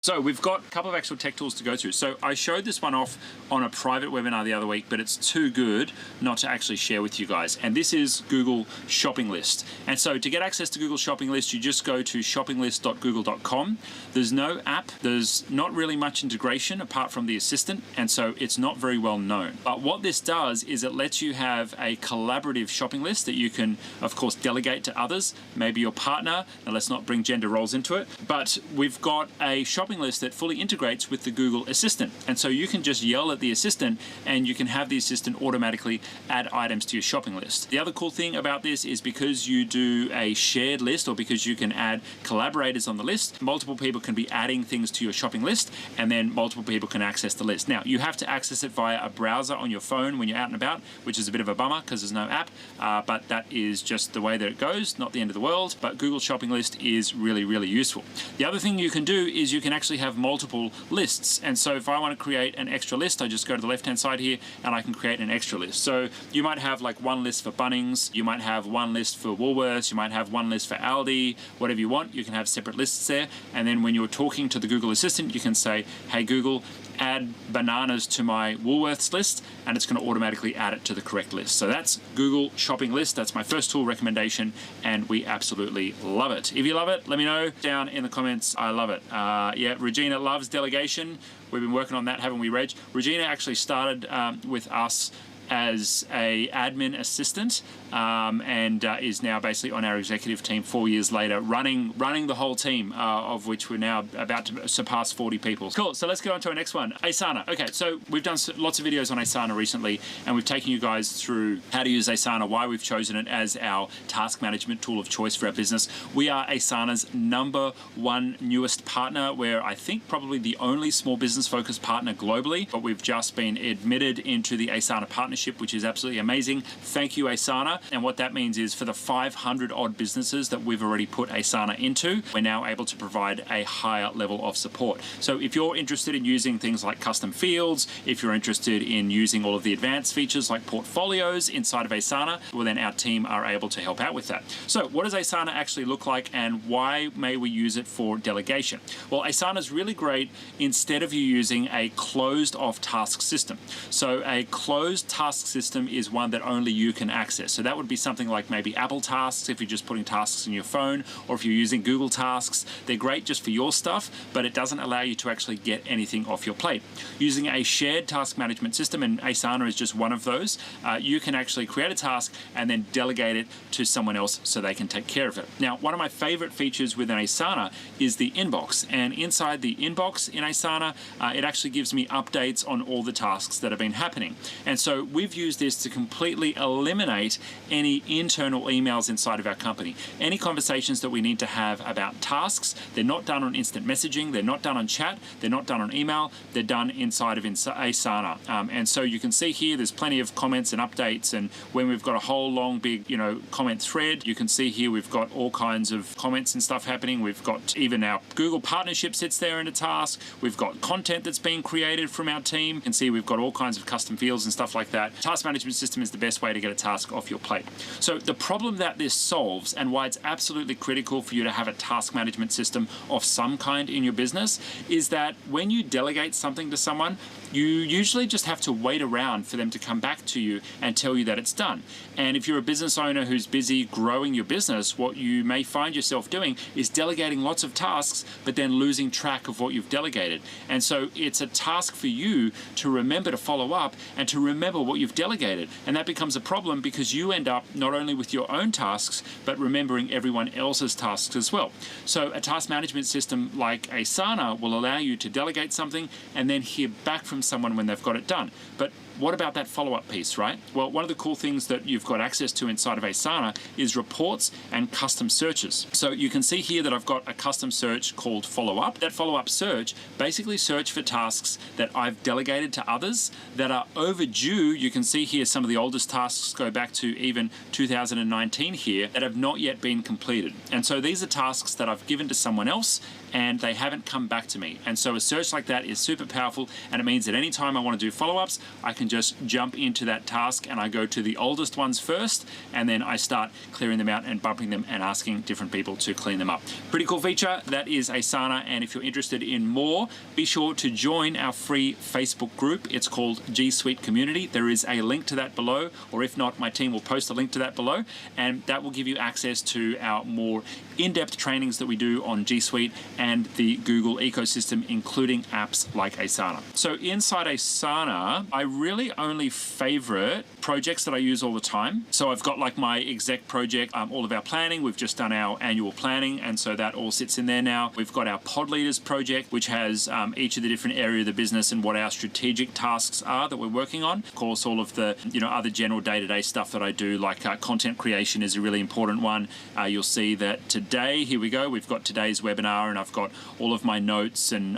So we've got a couple of actual tech tools to go through. So I showed this one off on a private webinar the other week, but it's too good not to actually share with you guys. And this is Google Shopping List. And so to get access to Google Shopping List, you just go to shoppinglist.google.com. There's no app. There's not really much integration apart from the assistant. And so it's not very well known. But what this does is it lets you have a collaborative shopping list that you can, of course, delegate to others, maybe your partner. And let's not bring gender roles into it. But we've got a shopping list that fully integrates with the Google Assistant. And so you can just yell at the assistant and you can have the assistant automatically add items to your shopping list. The other cool thing about this is because you do a shared list, or because you can add collaborators on the list, multiple people can be adding things to your shopping list and then multiple people can access the list. Now, you have to access it via a browser on your phone when you're out and about, which is a bit of a bummer because there's no app, but that is just the way that it goes, not the end of the world. But Google Shopping List is really, really useful. The other thing you can do is you can actually have multiple lists. And so if I want to create an extra list, I just go to the left-hand side here and I can create an extra list. So you might have like one list for Bunnings, you might have one list for Woolworths, you might have one list for Aldi, whatever you want. You can have separate lists there. And then when you're talking to the Google Assistant, you can say, hey Google, add bananas to my Woolworths list, and it's going to automatically add it to the correct list. So that's Google Shopping List. That's my first tool recommendation, and we absolutely love it. If you love it, let me know down in the comments. I love it. Yeah, Regina loves Delegation. We've been working on that, haven't we, Reg? Regina actually started with us as a admin assistant and is now basically on our executive team 4 years later, running the whole team, of which we're now about to surpass 40 people. Cool, so let's go on to our next one, Asana. Okay, so we've done lots of videos on Asana recently, and we've taken you guys through how to use Asana, why we've chosen it as our task management tool of choice for our business. We are Asana's #1 newest partner. We're, I think, probably the only small business focused partner globally, but we've just been admitted into the Asana partnership, which is absolutely amazing. Thank you, Asana. And what that means is for the 500 odd businesses that we've already put Asana into, we're now able to provide a higher level of support. So if you're interested in using things like custom fields, if you're interested in using all of the advanced features like portfolios inside of Asana, well then our team are able to help out with that. So what does Asana actually look like, and why may we use it for delegation? Well, Asana is really great instead of you using a closed off task system. So a closed task system is one that only you can access. So that would be something like maybe Apple Tasks if you're just putting tasks in your phone, or if you're using Google Tasks. They're great just for your stuff, but it doesn't allow you to actually get anything off your plate. Using a shared task management system, and Asana is just one of those, you can actually create a task and then delegate it to someone else so they can take care of it. Now, one of my favorite features within Asana is the inbox, and inside the inbox in Asana, it actually gives me updates on all the tasks that have been happening. And so we've used this to completely eliminate any internal emails inside of our company. Any conversations that we need to have about tasks, they're not done on instant messaging, they're not done on chat, they're not done on email, they're done inside of Asana. And so you can see here there's plenty of comments and updates, and when we've got a whole long big comment thread, you can see here we've got all kinds of comments and stuff happening. We've got even our Google partnership sits there in a task. We've got content that's being created from our team. You can see we've got all kinds of custom fields and stuff like that. Task management system is the best way to get a task off your plate. So the problem that this solves, and why it's absolutely critical for you to have a task management system of some kind in your business, is that when you delegate something to someone, you usually just have to wait around for them to come back to you and tell you that it's done. And if you're a business owner who's busy growing your business, what you may find yourself doing is delegating lots of tasks, but then losing track of what you've delegated. And so it's a task for you to remember to follow up and to remember what you've delegated. And that becomes a problem because you end up not only with your own tasks, but remembering everyone else's tasks as well. So a task management system like Asana will allow you to delegate something and then hear back from someone when they've got it done. But what about that follow-up piece, right? Well, one of the cool things that you've got access to inside of Asana is reports and custom searches. So you can see here that I've got a custom search called follow-up. That follow-up search basically search for tasks that I've delegated to others that are overdue. You can see here some of the oldest tasks go back to even 2019 here that have not yet been completed. And so these are tasks that I've given to someone else and they haven't come back to me. And so a search like that is super powerful, and it means that anytime I want to do follow-ups, I can just jump into that task and I go to the oldest ones first, and then I start clearing them out and bumping them and asking different people to clean them up. Pretty cool feature. That is Asana, and if you're interested in more, be sure to join our free Facebook group. It's called G Suite Community. There is a link to that below, or if not, my team will post a link to that below, and that will give you access to our more in-depth trainings that we do on G Suite and the Google ecosystem, including apps like Asana. So inside Asana, I really only favorite projects that I use all the time. So I've got like my exec project, all of our planning. We've just done our annual planning, and so that all sits in there now. We've got our pod leaders project, which has each of the different areas of the business and what our strategic tasks are that we're working on. Of course, all of the other general day-to-day stuff that I do, like content creation is a really important one. You'll see that today, here we go, we've got today's webinar, and I've got all of my notes and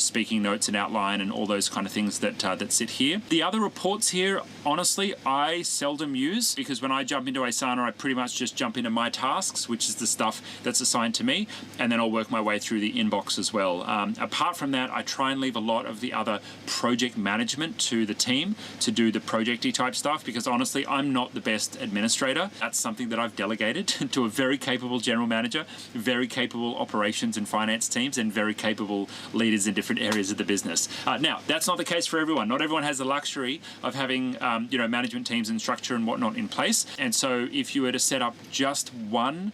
speaking notes and outline and all those kind of things that sit here. The other reports here, honestly, I seldom use, because when I jump into Asana, I pretty much just jump into my tasks, which is the stuff that's assigned to me, and then I'll work my way through the inbox as well. Apart from that, I try and leave a lot of the other project management to the team to do the projecty type stuff, because honestly, I'm not the best administrator. That's something that I've delegated to a very capable general manager, very capable operations and finance teams, and very capable leaders in different areas of the business. Now, that's not the case for everyone. Not everyone has the luxury of having management teams and structure and whatnot in place. And so if you were to set up just one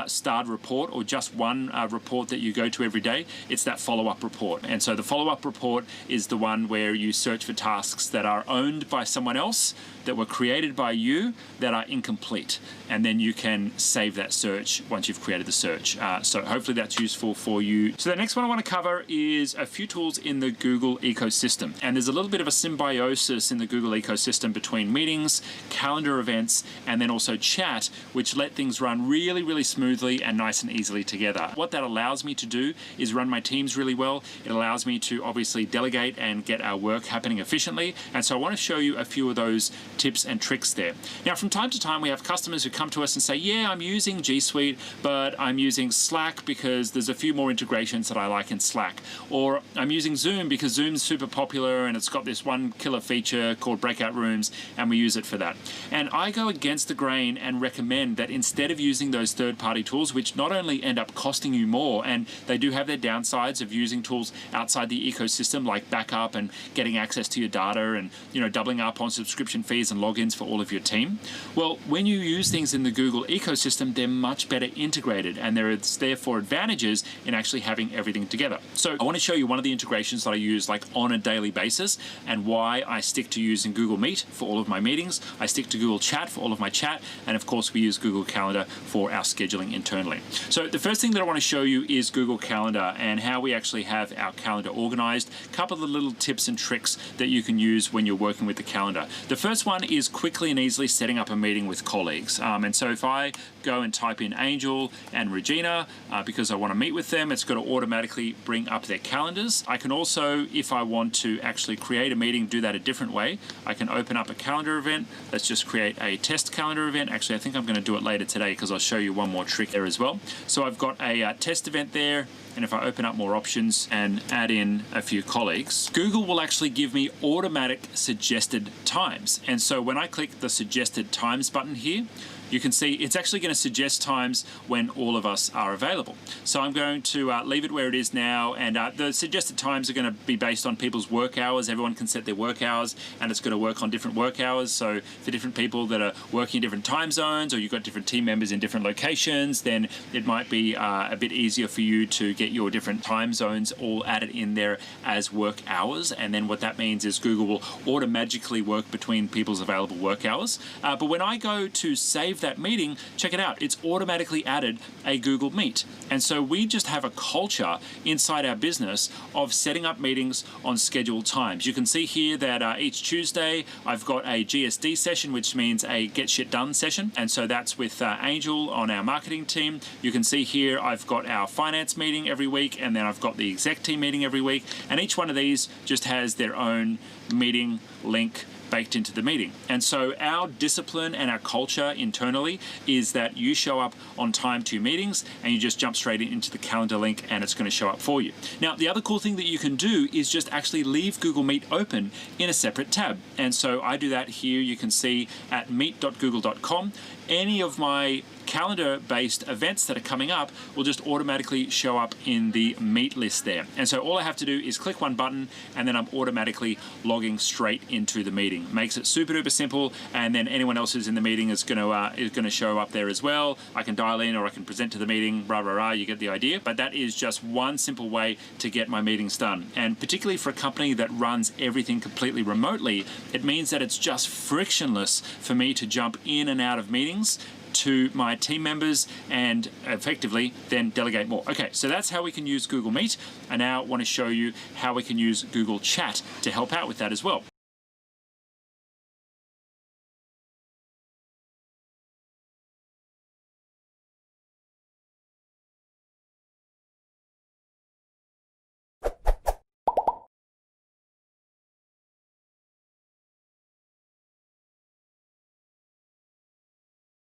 starred report, or just one report that you go to every day, it's that follow-up report. And so the follow-up report is the one where you search for tasks that are owned by someone else, that were created by you, that are incomplete, and then you can save that search once you've created the search. So hopefully that's useful for you. So the next one I want to cover is a few tools in the Google ecosystem, and there's a little bit of a symbiosis in the Google ecosystem between meetings, calendar events, and then also chat, which let things run really, really smoothly and nice and easily together. What that allows me to do is run my teams really well. It allows me to obviously delegate and get our work happening efficiently, and so I want to show you a few of those tips and tricks there. Now, from time to time, we have customers who come to us and say, yeah, I'm using G Suite, but I'm using Slack because there's a few more integrations that I like in Slack. Or I'm using Zoom because Zoom's super popular and it's got this one killer feature called breakout rooms, and we use it for that. And I go against the grain and recommend that instead of using those third-party tools, which not only end up costing you more, and they do have their downsides of using tools outside the ecosystem, like backup and getting access to your data and doubling up on subscription fees and logins for all of your team. Well, when you use things in the Google ecosystem, they're much better integrated, and there's therefore advantages in actually having everything together. So I want to show you one of the integrations that I use like on a daily basis, and why I stick to using Google Meet for all of my meetings. I stick to Google Chat for all of my chat, and of course we use Google Calendar for our scheduling internally. So the first thing that I want to show you is Google Calendar and how we actually have our calendar organized. A couple of little tips and tricks that you can use when you're working with the calendar. The first one is quickly and easily setting up a meeting with colleagues. And so if I go and type in Angel and Regina, because I want to meet with them, it's going to automatically bring up their calendars. I can also, if I want to actually create a meeting, do that a different way. I can open up a calendar event. Let's just create a test calendar event. Actually, I think I'm going to do it later today because I'll show you one more trick there as well. So I've got a test event there. And if I open up more options and add in a few colleagues, Google will actually give me automatic suggested times. And so when I click the suggested times button here, you can see it's actually going to suggest times when all of us are available. So I'm going to leave it where it is now, and the suggested times are going to be based on people's work hours. Everyone can set their work hours, and it's going to work on different work hours. So for different people that are working in different time zones, or you've got different team members in different locations, then it might be a bit easier for you to get your different time zones all added in there as work hours. And then what that means is Google will automatically work between people's available work hours. But when I go to save that meeting, check it out, it's automatically added a Google Meet. And so we just have a culture inside our business of setting up meetings on scheduled times. You can see here that each Tuesday I've got a GSD session, which means a Get Shit Done session, and so that's with Angel on our marketing team. You can see here I've got our finance meeting every week, and then I've got the exec team meeting every week, and each one of these just has their own meeting link baked into the meeting. And so our discipline and our culture internally is that you show up on time to meetings and you just jump straight into the calendar link and it's going to show up for you. Now, the other cool thing that you can do is just actually leave Google Meet open in a separate tab. And so I do that here. You can see at meet.google.com. Any of my calendar-based events that are coming up will just automatically show up in the Meet list there. And so all I have to do is click one button and then I'm automatically logging straight into the meeting. Makes it super duper simple, and then anyone else who's in the meeting is going to show up there as well. I can dial in or I can present to the meeting, rah, rah, rah, you get the idea. But that is just one simple way to get my meetings done. And particularly for a company that runs everything completely remotely, it means that it's just frictionless for me to jump in and out of meetings to my team members and effectively then delegate more. Okay, so that's how we can use Google Meet. I now want to show you how we can use Google Chat to help out with that as well.